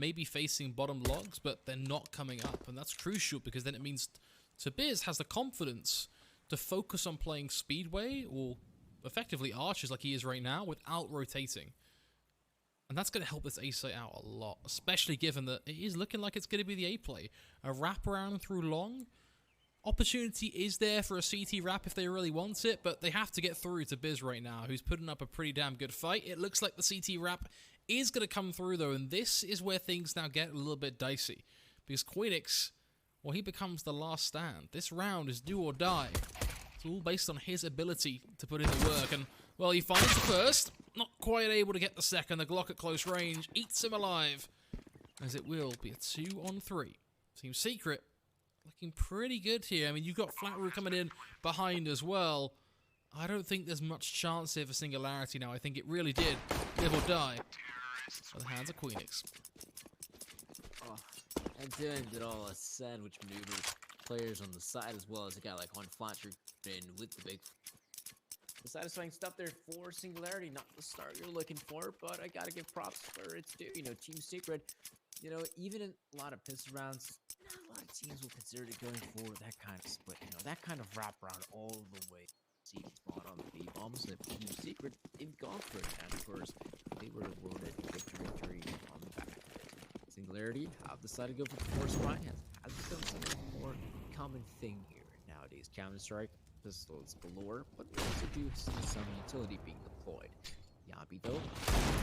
maybe facing bottom logs, but they're not coming up. And that's crucial because then it means Tabiz has the confidence to focus on playing Speedway or effectively Archers like he is right now without rotating. And that's going to help this A site out a lot, especially given that it is looking like it's going to be the A play. A wraparound through long. Opportunity is there for a CT wrap if they really want it, but they have to get through to Biz right now, who's putting up a pretty damn good fight. It looks like the CT wrap is going to come through, though, and this is where things now get a little bit dicey. Because Queenix, well, he becomes the last stand. This round is do or die. It's all based on his ability to put in the work, and, well, he finds the first. Not quite able to get the second. The Glock at close range eats him alive, as it will be a 2-on-3. Team Secret looking pretty good here. I mean, you've got Flatroo coming in behind as well. I don't think there's much chance here for Singularity now. I think it really did live or die by the hands of Queenix. Oh, and then did all a sandwich maneuver. Players on the side as well as a guy like on Flatroo in with the big. The satisfying stuff there for Singularity. Not the start you're looking for, but I gotta give props where it's due. You know, Team Secret, you know, even in a lot of pistol rounds, not a lot of teams will consider going for that kind of split. You know, that kind of wraparound all the way. See spot on the B-bombs. And Team Secret, they've gone for it. And of course, they were awarded victory on the back. Singularity have decided to go for the force spy. Has become something more common thing here nowadays. Counterstrike. Pistols galore, but we also do see some utility being deployed. Yabi, though,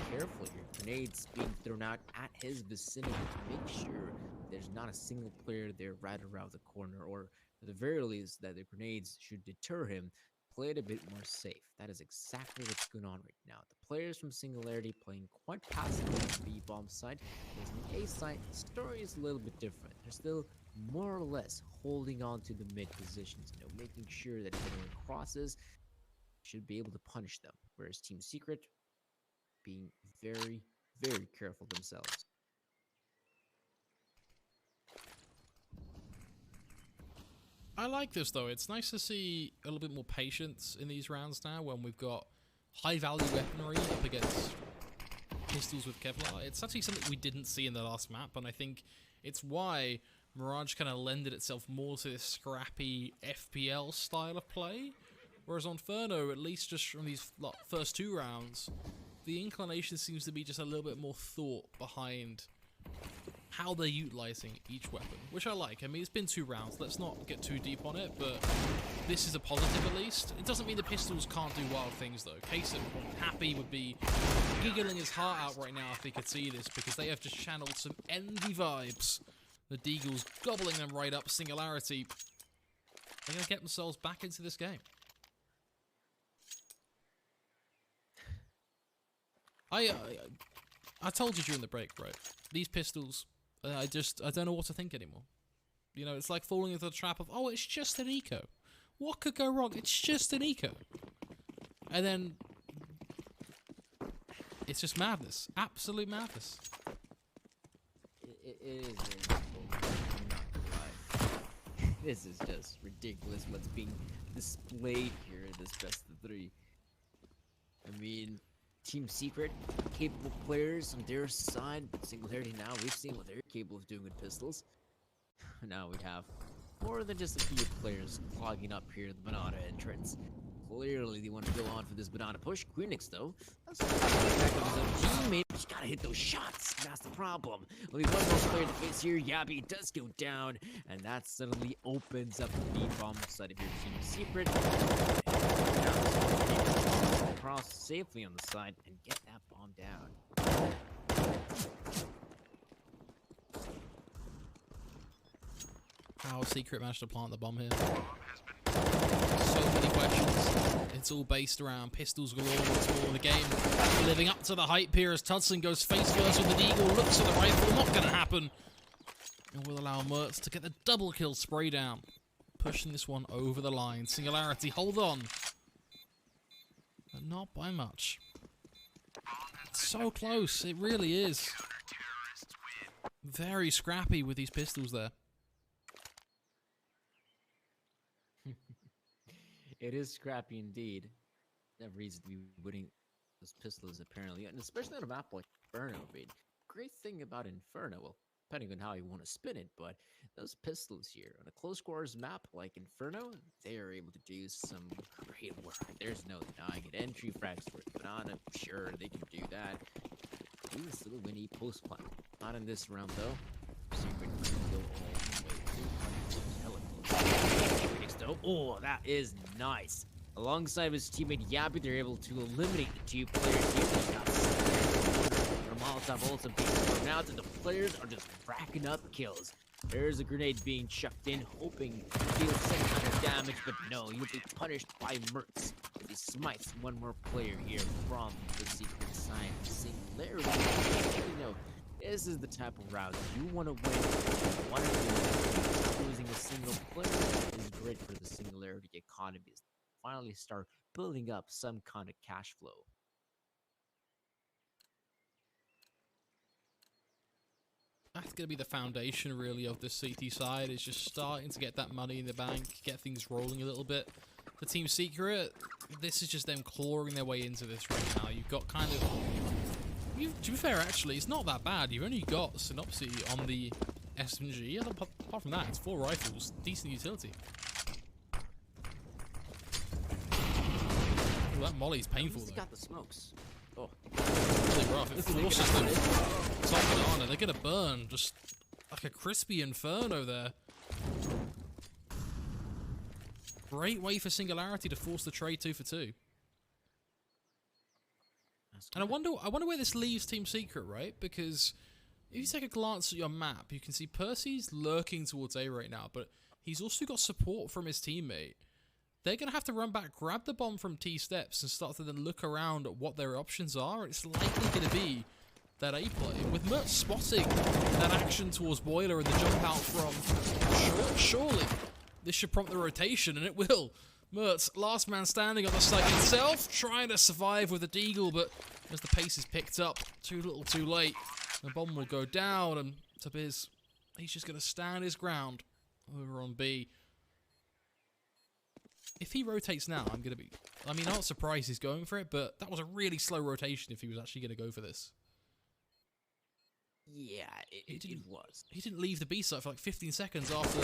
careful here. Grenades being thrown out at his vicinity to make sure there's not a single player there right around the corner, or at the very least that the grenades should deter him. Play it a bit more safe. That is exactly what's going on right now. The players from Singularity playing quite passively on the B-bomb side. Whereas on the A side, the story is a little bit different. They're still more or less holding on to the mid positions, you know, making sure that if anyone crosses, should be able to punish them. Whereas Team Secret being very, very careful themselves. I like this, though. It's nice to see a little bit more patience in these rounds now when we've got high-value weaponry up against pistols with Kevlar. It's actually something we didn't see in the last map, and I think it's why Mirage kind of lended itself more to this scrappy FPL style of play. Whereas on Inferno, at least just from these first two rounds, the inclination seems to be just a little bit more thought behind how they're utilizing each weapon, which I like. I mean, it's been 2 rounds. Let's not get too deep on it, but this is a positive at least. It doesn't mean the pistols can't do wild things, though. Kasem, Happy would be giggling his heart out right now if he could see this, because they have just channeled some envy vibes. The Deagles gobbling them right up. Singularity, they're going to get themselves back into this game. I told you during the break, right? These pistols, I don't know what to think anymore. You know, it's like falling into the trap of, oh, it's just an eco. What could go wrong? It's just an eco. And then it's just madness. Absolute madness. It is very difficult. I'm not gonna lie. This is just ridiculous what's being displayed here in this best of 3. I mean, Team Secret, capable players on their side, but Singularity now, we've seen what they're capable of doing with pistols. Now we have more than just a few players clogging up here the banana entrance. Clearly they want to go on for this banana push. Queenix, though, that's back of his own teammate. Just gotta hit those shots. That's the problem. Only one more player in the face here. Yabi does go down, and that suddenly opens up the B-bomb side of your Team Secret. Cross safely on the side and get that bomb down. How Secret managed to plant the bomb here? So many questions. It's all based around pistols galore once more in the game. Living up to the hype here as Tudson goes face first with the Deagle, looks at the rifle, not going to happen. And will allow Mertz to get the double kill spray down. Pushing this one over the line. Singularity, hold on. But not by much. It's so close, it really is. Very scrappy with these pistols there. It is scrappy indeed. That reason to be winning those pistols apparently, and especially on a map like Inferno. I mean, great thing about Inferno, well, depending on how you want to spin it, but those pistols here on a close quarters map like Inferno, they are able to do some great work. There's no denying it. Entry frags for Banana, sure, they can do that. Do this little Winnie post plant. Not in this round though. Secret go all the way through. Phoenix though. Oh, that is nice. Alongside his teammate Yappy, they're able to eliminate the 2 players here. They got from Molotov also being thrown out, and the players are just racking up kills. There's a grenade being chucked in, hoping to deal some kind of damage, but no, you'll be punished by Mertz. He smites one more player here from the secret side. Singularity. You know, this is the type of round you want to win. You want to do. Losing a single player is great for the Singularity economy. Finally start building up some kind of cash flow. That's going to be the foundation, really, of the CT side, is just starting to get that money in the bank, get things rolling a little bit. For Team Secret, this is just them clawing their way into this right now. You've got kind of... to be fair, actually, it's not that bad. You've only got Synopsy on the SMG, and apart from that, it's 4 rifles. Decent utility. Oh, that molly's painful, though. Got the smokes. Oh. Really rough. It forces them top Banana. They're going to burn just like a crispy Inferno there. Great way for Singularity to force the trade 2 for 2. And I wonder where this leaves Team Secret, right? Because if you take a glance at your map, you can see Percy's lurking towards A right now, but he's also got support from his teammate. They're going to have to run back, grab the bomb from T steps, and start to then look around at what their options are. It's likely going to be that A play. With Mertz spotting that action towards Boiler and the jump out from short, surely this should prompt the rotation, and it will. Mertz, last man standing on the site himself, trying to survive with a deagle, but as the pace is picked up, too little too late. The bomb will go down, and Tabiz, he's just going to stand his ground over on B. If he rotates now, I'm going to be... I mean, I'm not surprised he's going for it, but that was a really slow rotation if he was actually going to go for this. Yeah, it was. He didn't leave the B site for like 15 seconds after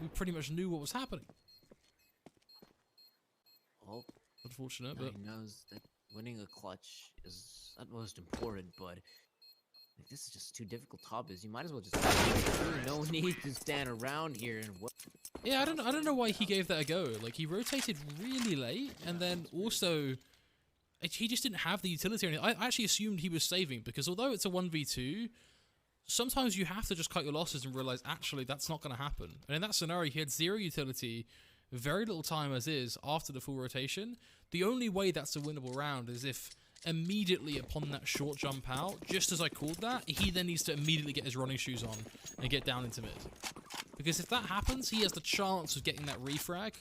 we pretty much knew what was happening. Well, unfortunate, but... He knows that winning a clutch is utmost important, but... this is just too difficult, Tabiz. You might as well just... no need to stand around here and... Yeah, I don't know why he gave that a go. Like, he rotated really late, and then also... he just didn't have the utility or anything. I actually assumed he was saving, because although it's a 1v2, sometimes you have to just cut your losses and realize, actually, that's not going to happen. And in that scenario, he had 0 utility, very little time as is, after the full rotation. The only way that's a winnable round is if immediately upon that short jump out, just as I called that, he then needs to immediately get his running shoes on and get down into mid. Because if that happens, he has the chance of getting that refrag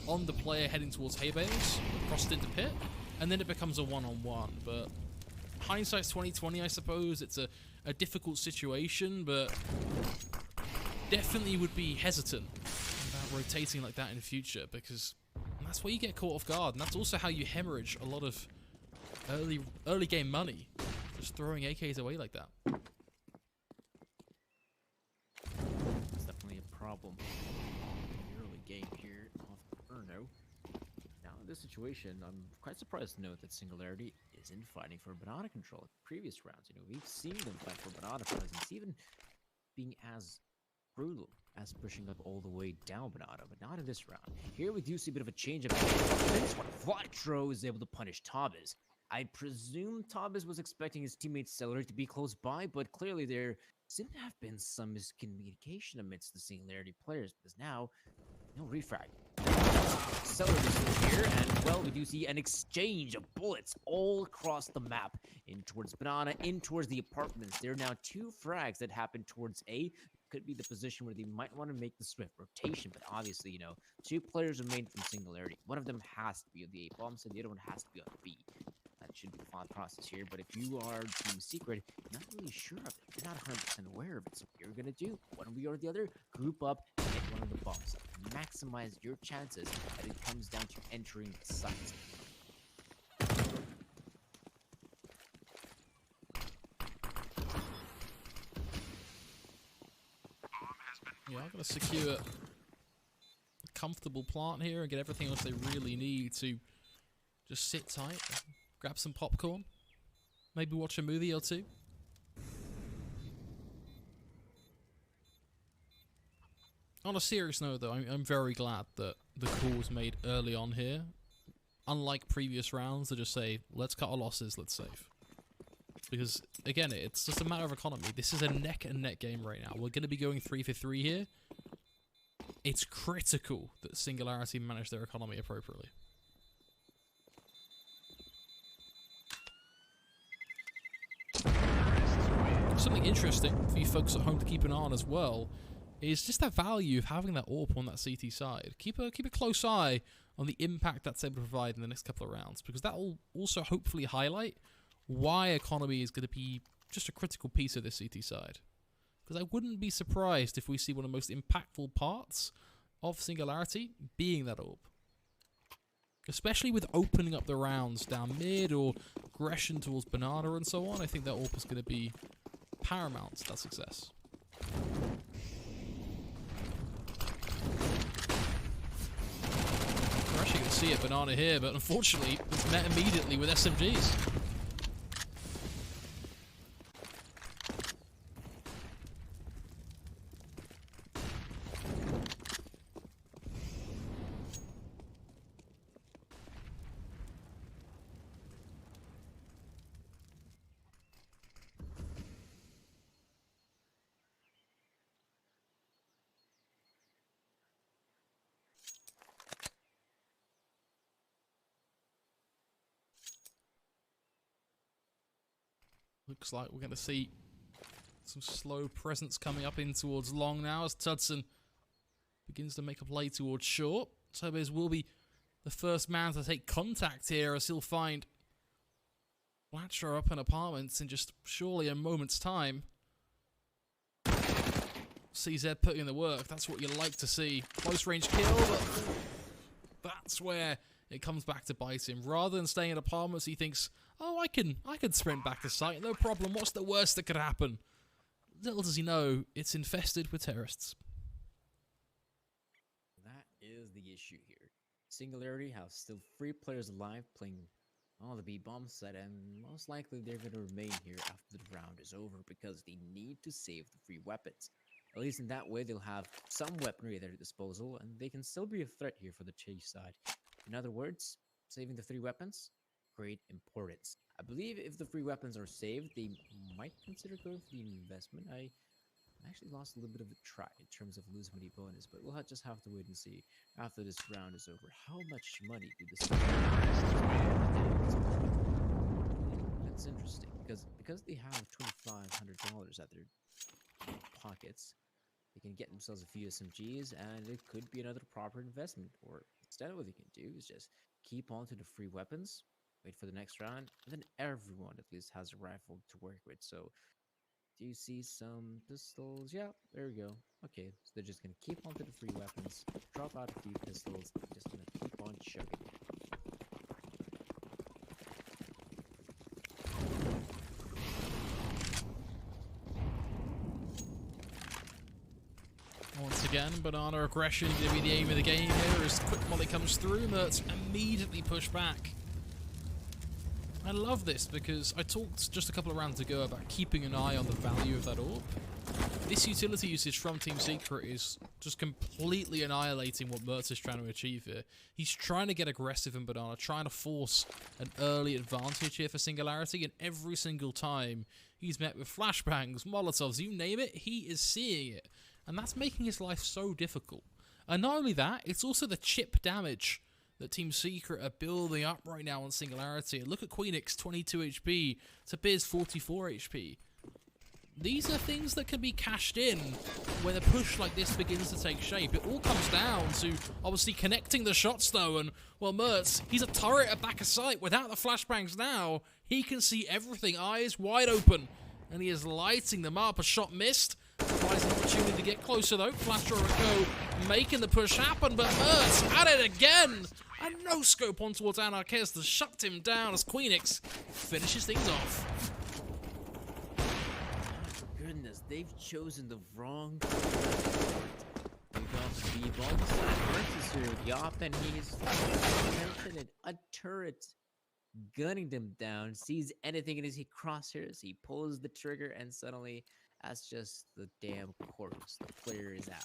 on the player heading towards hay bales, crossed into pit, and then it becomes a one-on-one. But hindsight's 20/20, I suppose. It's a difficult situation, but definitely would be hesitant about rotating like that in the future, because that's where you get caught off guard, and that's also how you hemorrhage a lot of early game money, just throwing AKs away like that. It's definitely a problem in the early game here of Inferno. Now in this situation, I'm quite surprised to note that Singularity isn't fighting for banana control in previous rounds. You know, we've seen them fight for banana presence, even being as brutal as pushing up all the way down banana, but not in this round. Here we do see a bit of a change of offense when Flatro is able to punish Tabiz. I presume Tabiz was expecting his teammate Celery to be close by, but clearly there seemed to have been some miscommunication amidst the Singularity players, because now, no refrag. Celery is still here, and well, we do see an exchange of bullets all across the map, in towards Banana, in towards the apartments. There are now 2 frags that happen towards A. Could be the position where they might want to make the swift rotation, but obviously, you know, 2 players remain from Singularity. One of them has to be on the A bomb, so the other one has to be on B. That should be the thought process here, but if you are Team Secret, you're not really sure of it. You're not 100% aware of it, so what you're going to do, one way or the other, group up and get one of the bombs. Maximize your chances, and it comes down to entering the site. Yeah, I'm going to secure a comfortable plant here and get everything else they really need to just sit tight, grab some popcorn, maybe watch a movie or two. On a serious note, though, I'm very glad that the call was made early on here. Unlike previous rounds, to just say, let's cut our losses, let's save. Because, again, it's just a matter of economy. This is a neck-and-neck game right now. We're going to be going 3 for 3 here. It's critical that Singularity manage their economy appropriately. Something interesting for you folks at home to keep an eye on as well is just that value of having that AWP on that CT side. Keep a close eye on the impact that's able to provide in the next couple of rounds, because that will also hopefully highlight why economy is going to be just a critical piece of this CT side. Because I wouldn't be surprised if we see one of the most impactful parts of Singularity being that AWP. Especially with opening up the rounds down mid or aggression towards Banana and so on, I think that AWP is going to be paramount to that success. We're actually going to see a Banana here, but unfortunately it's met immediately with SMGs. Looks like we're going to see some slow presence coming up in towards long now as Tudson begins to make a play towards short. Tobez will be the first man to take contact here as he'll find Blatcher up in apartments in just surely a moment's time. CZ putting in the work. That's what you like to see. Close range kill, but that's where it comes back to bite him. Rather than staying in apartments, he thinks, oh, I can sprint back to site, no problem. What's the worst that could happen? Little does he know, it's infested with terrorists. That is the issue here. Singularity have still 3 players alive playing all the B-bomb set, and most likely they're going to remain here after the round is over because they need to save the free weapons. At least in that way, they'll have some weaponry at their disposal, and they can still be a threat here for the chase side. In other words, saving the 3 weapons, great importance. I believe if the free weapons are saved, they might consider going for the investment. I actually lost a little bit of a try in terms of lose money bonus, but we'll just have to wait and see after this round is over how much money do this. That's interesting because they have $2,500 at their pockets. They can get themselves a few SMGs, and it could be another proper investment. Or instead, what they can do is just keep on to the free weapons, wait for the next round, and then everyone at least has a rifle to work with. So, do you see some pistols? Yeah, there we go. Okay, so they're just gonna keep on to the free weapons, drop out a few pistols, and just gonna keep on chugging. Once again, Banana aggression going to be the aim of the game here as quick molly comes through. Mertz immediately pushed back. I love this because I talked just a couple of rounds ago about keeping an eye on the value of that AWP. This utility usage from Team Secret is just completely annihilating what Mertz is trying to achieve here. He's trying to get aggressive in Banana, trying to force an early advantage here for Singularity, and every single time he's met with flashbangs, Molotovs, you name it, he is seeing it. And that's making his life so difficult. And not only that, it's also the chip damage that Team Secret are building up right now on Singularity. And look at Queenix, 22 HP, to Biz, 44 HP. These are things that can be cashed in when a push like this begins to take shape. It all comes down to, obviously, connecting the shots, though. And, well, Mertz, he's a turret at back of sight. Without the flashbangs now, he can see everything, eyes wide open. And he is lighting them up. A shot missed. Provides an opportunity to get closer, though. Flasher and Go making the push happen, but Mertz at it again. A no-scope on towards Anarquez to shut him down as Queenix finishes things off. Goodness, they've chosen the wrong they got the B-bomb versus here, Yop, and he's mentioned a turret gunning them down, sees anything in his crosshairs, he pulls the trigger, and suddenly that's just the damn corpse. The player is out.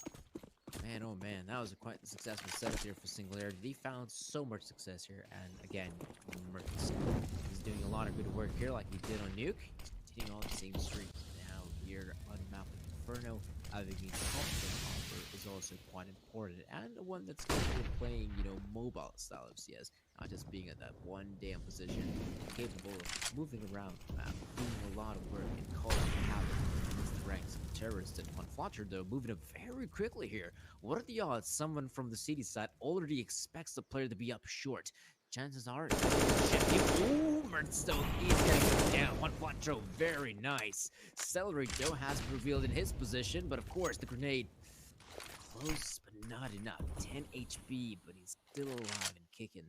Man, oh man, that was quite a successful setup here for Singularity. They found so much success here, and again, Mertz is doing a lot of good work here, like he did on Nuke. He's continuing on the same streak now here on map Inferno. Having a confident offer is also quite important, and the one that's capable of playing, you know, mobile style of CS, not just being at that one damn position, capable of moving around the map, doing a lot of work and causing havoc against the ranks of terrorists. And Flatcher, though, moving up very quickly here. What are the odds someone from the city side already expects the player to be up short? Chances are, ooh, Mertz, though, he's getting down. One Flatcher, very nice. Celery, though, has been revealed in his position, but of course, the grenade close, but not enough. 10 HP, but he's still alive and kicking.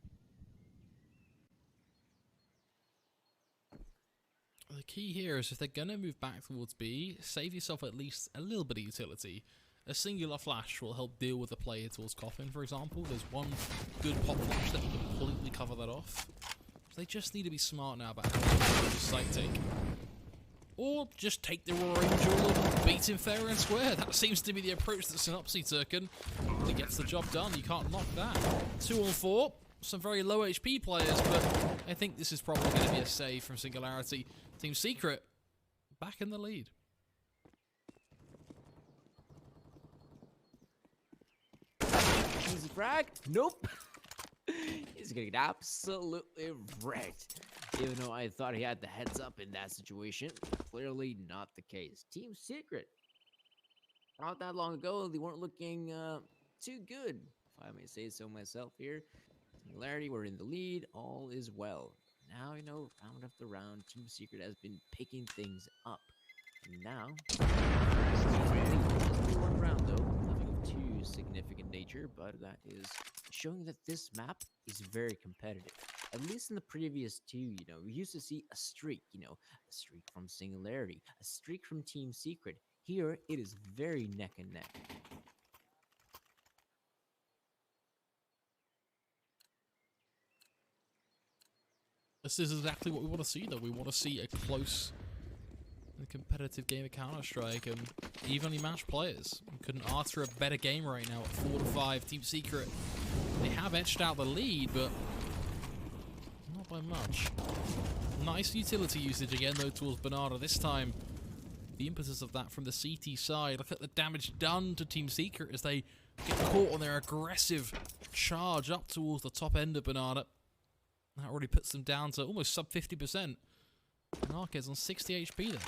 The key here is if they're going to move back towards B, save yourself at least a little bit of utility. A singular flash will help deal with the player towards Coffin, for example. There's one good pop flash that will completely cover that off. So they just need to be smart now about how to use site take. Or just take the Raw Angel and beat him fair and square. That seems to be the approach that Synopsy took, and it gets the job done. You can't knock that. 2 on 4. Some very low HP players, but I think this is probably going to be a save from Singularity. Team Secret back in the lead. Easy frag? Nope. He's gonna get absolutely wrecked. Even though I thought he had the heads up in that situation, clearly not the case. Team Secret. Not that long ago, they weren't looking too good, if I may say so myself here. Singularity, we're in the lead, all is well. Now, you know, round after round, Team Secret has been picking things up. And now, one round though, nothing of too significant nature, but that is showing that this map is very competitive. At least in the previous two, you know, we used to see a streak, you know, a streak from Singularity, a streak from Team Secret. Here, it is very neck and neck. This is exactly what we want to see, though. We want to see a close and competitive game of Counterstrike and evenly matched players. We couldn't ask for a better game right now at 4-5. Team Secret, they have edged out the lead, but not by much. Nice utility usage again, though, towards Bernardo. This time, the impetus of that from the CT side. Look at the damage done to Team Secret as they get caught on their aggressive charge up towards the top end of Bernardo. That already puts them down to almost sub 50%. Narkez on 60 HP there.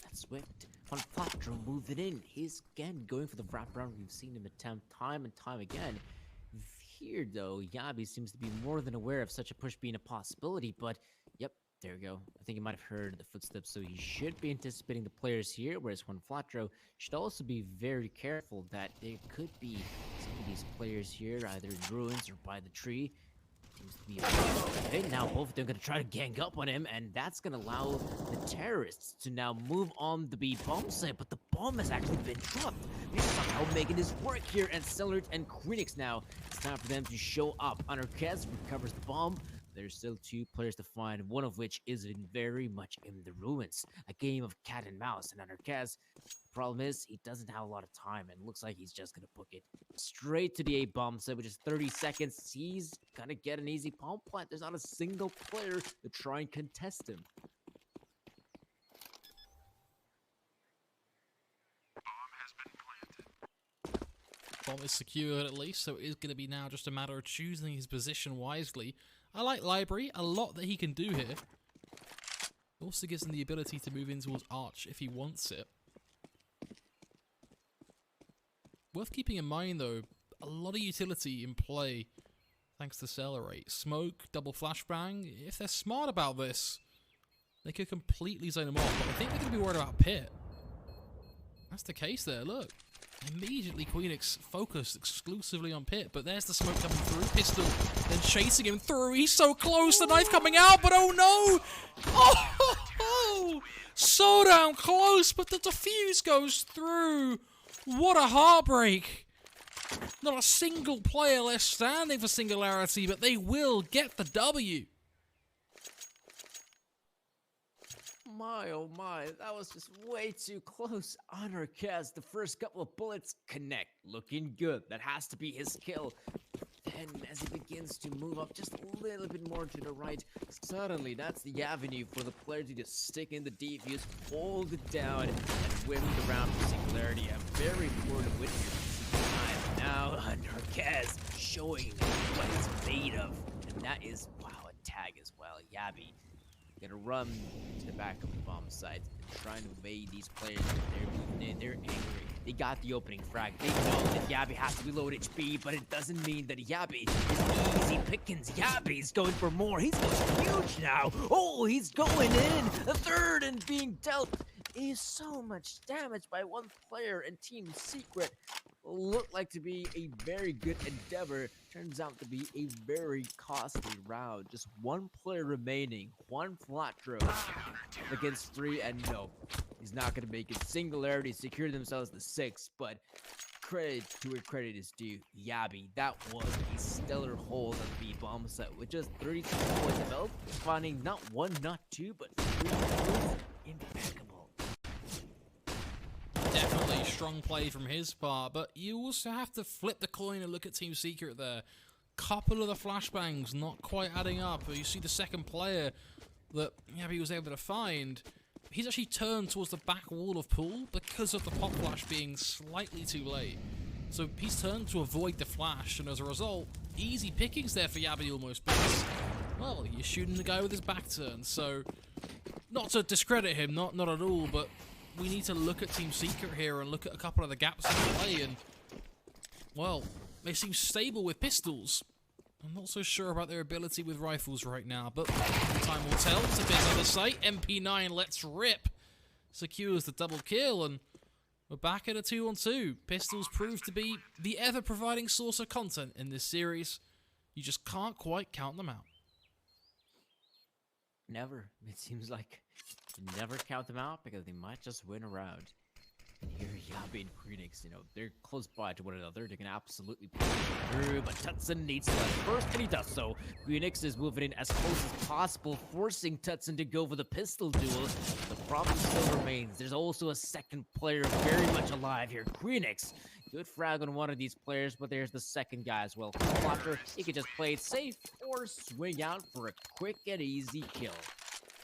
That's Swift. On Flatro moving in. He's again going for the wraparound. We've seen him attempt time and time again. Here, though, Yabi seems to be more than aware of such a push being a possibility, but yep, there we go. I think he might have heard the footsteps, so he should be anticipating the players here, whereas Juan Flatro should also be very careful that there could be some of these players here, either in ruins or by the tree. Seems to be okay, now both of them going to try to gang up on him, and that's going to allow the terrorists to now move on the B bomb site, but the bomb has actually been dropped. They're somehow making this work here, and Celerit and Queenix now. It's time for them to show up. Anarkez recovers the bomb. There's still 2 players to find, one of which is very much in the ruins. A game of cat and mouse, and Anarkez, the problem is, he doesn't have a lot of time, and looks like he's just going to book it straight to the A bomb site, which is 30 seconds. He's going to get an easy palm plant. There's not a single player to try and contest him. Bomb is secured at least, so it is going to be now just a matter of choosing his position wisely. I like Library, a lot that he can do here. Also gives him the ability to move in towards Arch if he wants it. Worth keeping in mind though, a lot of utility in play thanks to Accelerate. Smoke, double flashbang, if they're smart about this, they could completely zone him off, but I think they're going to be worried about Pit. That's the case there, look. Immediately Queenix focused exclusively on Pit, but there's the smoke coming through. Pistol then chasing him through. He's so close, the knife coming out, but oh no! Oh! So damn close, but the defuse goes through. What a heartbreak. Not a single player left standing for Singularity, but they will get the W. My, oh my, that was just way too close. Honor Kaz, the first couple of bullets connect. Looking good. That has to be his kill. Then, as he begins to move up just a little bit more to the right, suddenly that's the avenue for the player to just stick in the defuse, hold it down, and win the round for Singularity. A very important win here. Now, Honor Kaz showing what it's made of. And that is, wow, a tag as well. Yabby gonna run to the back of the bomb site and trying to evade these players. They're angry. They got the opening frag. They know that Yabby has to reload HP, but it doesn't mean that Yabby is easy pickings. Yabby's going for more. He's going huge now. Oh, he's going in. The third and being dealt is so much damage by one player, and Team Secret looked like to be a very good endeavor. Turns out to be a very costly round. Just one player remaining, one flat throw against 3, and no, he's not going to make it. Singularity secured themselves the 6, but credit to where credit is due. Yabby, that was a stellar hold of the bomb set with just 32 points developed, finding not 1, not 2, but 3 points. Impeccable. Definitely strong play from his part, but you also have to flip the coin and look at Team Secret there. Couple of the flashbangs not quite adding up. You see the second player that Yabby was able to find. He's actually turned towards the back wall of pool because of the pop flash being slightly too late. So he's turned to avoid the flash, and as a result, easy pickings there for Yabby almost. But, well, you're shooting the guy with his back turn, so not to discredit him, not at all, but we need to look at Team Secret here and look at a couple of the gaps in play, and, well, they seem stable with pistols. I'm not so sure about their ability with rifles right now, but time will tell. It's a bit on the site. MP9 lets rip. Secures the double kill, and we're back at a 2-on-2. Pistols prove to be the ever-providing source of content in this series. You just can't quite count them out. Never. It seems like you never count them out because they might just win a round. And here, Yabby and Phoenix, you know, they're close by to one another. They can absolutely push through, but Tutson needs to first, and he does so. Phoenix is moving in as close as possible, forcing Tutson to go for the pistol duel. The problem still remains. There's also a second player very much alive here. Phoenix, good frag on one of these players, but there's the second guy as well. Blocker, he could just play it safe or swing out for a quick and easy kill.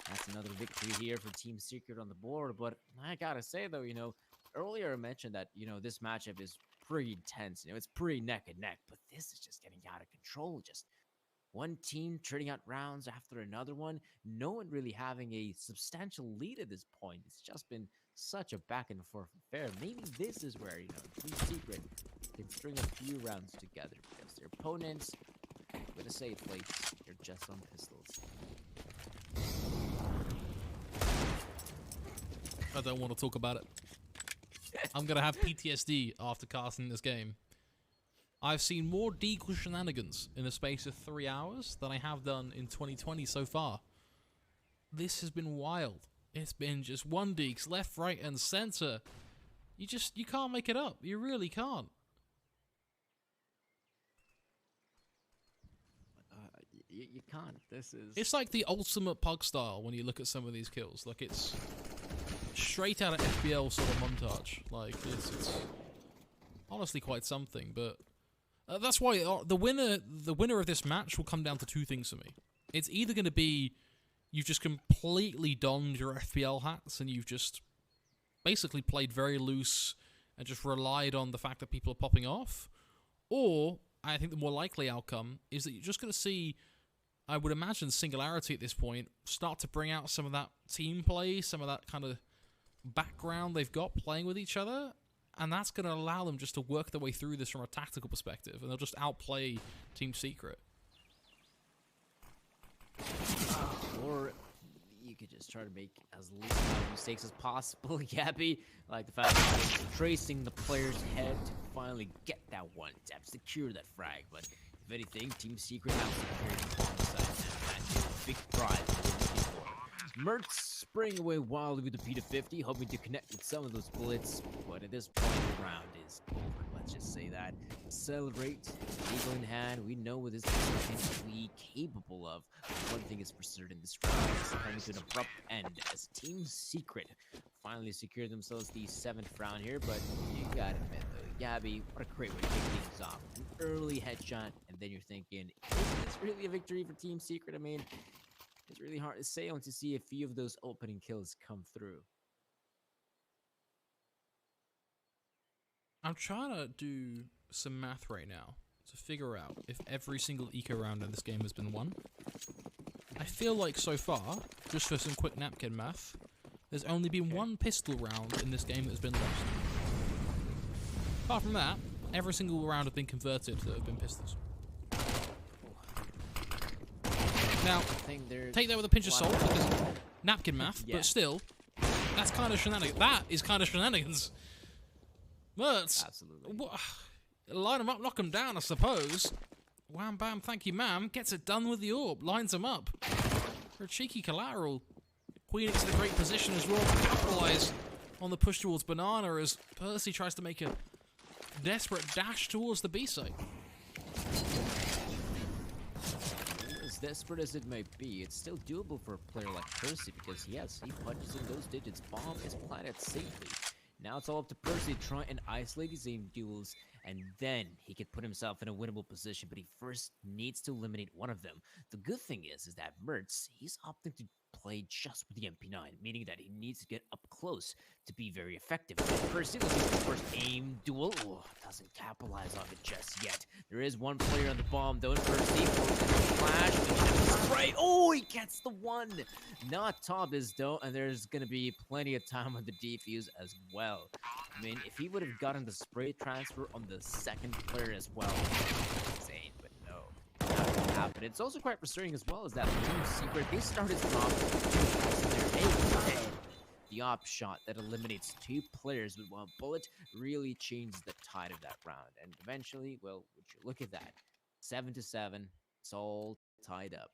That's another victory here for Team Secret on the board, but I gotta say though, you know, earlier I mentioned that, you know, this matchup is pretty intense. You know, it's pretty neck and neck, but this is just getting out of control. Just one team turning out rounds after another one. No one really having a substantial lead at this point. It's just been such a back and forth affair. Maybe this is where, you know, Team Secret can string a few rounds together because their opponents, with a safe place, they're just on pistols. I don't want to talk about it. I'm going to have PTSD after casting this game. I've seen more deagle shenanigans in the space of 3 hours than I have done in 2020 so far. This has been wild. It's been just one deeks, left, right, and center. You can't make it up. You really can't. You can't. This is... It's like the ultimate pug style when you look at some of these kills. Like, it's straight out of FPL sort of montage. Like, it's honestly quite something, but that's why the winner of this match will come down to two things for me. It's either going to be you've just completely donned your FPL hats and you've just basically played very loose and just relied on the fact that people are popping off, or I think the more likely outcome is that you're just going to see, I would imagine, Singularity at this point start to bring out some of that team play, some of that kind of background they've got playing with each other, and that's going to allow them just to work their way through this from a tactical perspective, and they'll just outplay Team Secret. Or you could just try to make as least amount of mistakes as possible. Yabby, like the fact that he's tracing the player's head to finally get that one tap, secure that frag. But if anything, Team Secret has secured the bomb site, and that is a big prize. Mertz spraying away wildly with the P250, hoping to connect with some of those bullets, but at this point the round is over, let's just say that. Celebrate, eagle in hand, we know what this can be capable of. One thing is for certain, this round is coming to an abrupt end as Team Secret finally secured themselves the 7th round here, but you gotta admit though, Gabby, what a great way to kick things off. An early headshot, and then you're thinking, is this really a victory for Team Secret? I mean, it's really hard to say once you see a few of those opening kills come through. I'm trying to do some math right now to figure out if every single eco round in this game has been won. I feel like so far, just for some quick napkin math, there's only been one pistol round in this game that's been lost. Apart from that, every single round has been converted that have been pistols. Now, take that with a pinch of salt, because napkin math, but still, that's kind of shenanigans. That is kind of shenanigans. Mertz, absolutely. Line them up, knock them down, I suppose. Wham bam, thank you ma'am. Gets it done with the orb, lines them up. For a cheeky collateral. Queenix in a great position as well to capitalize on the push towards Banana as Percy tries to make a desperate dash towards the B site. As desperate as it may be, it's still doable for a player like Percy because yes, he punches in those digits, bomb is planted safely. Now it's all up to Percy to try and isolate these aim duels, and then he could put himself in a winnable position, but he first needs to eliminate one of them. The good thing is that Mertz, he's opting to play just with the MP9, meaning that he needs to get up close to be very effective. Percy looking for the first aim duel. Oh, doesn't capitalize on it just yet. There is one player on the bomb, though, and Percy flash, spray. Oh, he gets the one. Not top is though, and there's gonna be plenty of time on the defuse as well. I mean, if he would have gotten the spray transfer on the second player as well, insane, but no. Happen. It's also quite frustrating as well as that Team Secret, they started off the op shot that eliminates 2 players with 1 bullet really changes the tide of that round, and eventually, well, would you look at that, 7-7, it's all tied up.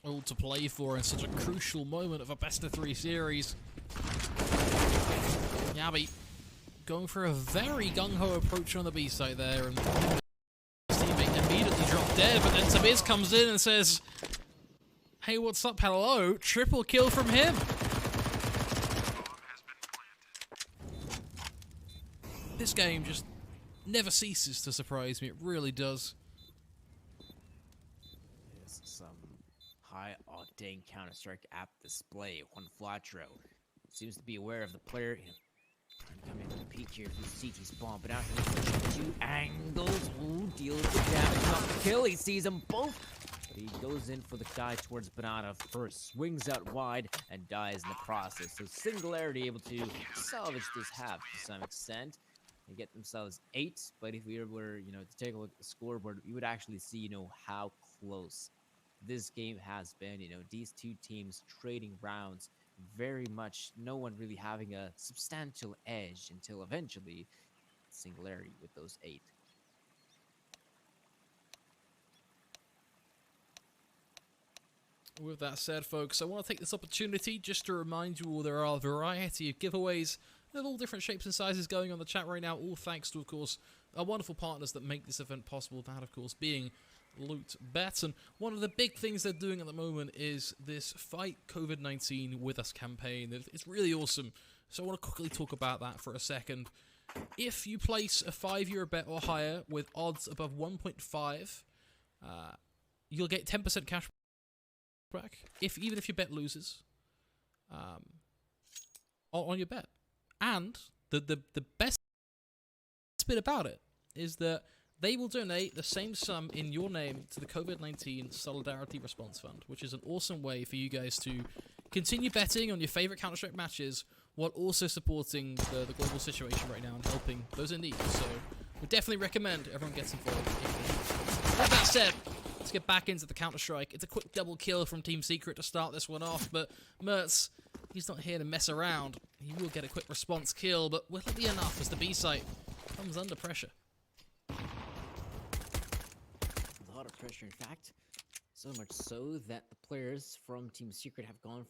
All to play for in such a crucial moment of a best-of-3 series. Yabi going for a very gung-ho approach on the B site there, and his teammate immediately dropped dead, but then Tabiz comes in and says, hey, what's up, hello? Triple kill from him. This game just never ceases to surprise me, it really does. Some high-octane Counterstrike app display. Juan Flatro seems to be aware of the player. Trying to come in with a peek here through CT's bomb, but out here 2 angles. Ooh, deals the damage, not the kill. He sees them both, but he goes in for the guy towards Banana first, swings out wide, and dies in the process. So Singularity able to salvage this half to some extent and get themselves 8. But if we were, to take a look at the scoreboard, we would actually see, how close this game has been. These 2 teams trading rounds, very much no one really having a substantial edge until eventually Singularity with those 8. With that said, folks, I want to take this opportunity just to remind you all there are a variety of giveaways of all different shapes and sizes going on the chat right now, all thanks to, of course, our wonderful partners that make this event possible, that, of course, being Lootbet. And one of the big things they're doing at the moment is this Fight COVID-19 With Us campaign. It's really awesome, so I want to quickly talk about that for a second. If you place a €5 bet or higher with odds above 1.5, you'll get 10% cash back, even if your bet loses, on your bet. And the best bit about it is that they will donate the same sum in your name to the COVID-19 Solidarity Response Fund, which is an awesome way for you guys to continue betting on your favorite Counter-Strike matches while also supporting the global situation right now and helping those in need. So we definitely recommend everyone gets involved. With that said, let's get back into the Counter-Strike. It's a quick double kill from Team Secret to start this one off, but Mertz, he's not here to mess around. He will get a quick response kill, but will it be enough as the B site comes under pressure. A lot of pressure, in fact. So much so that the players from Team Secret have gone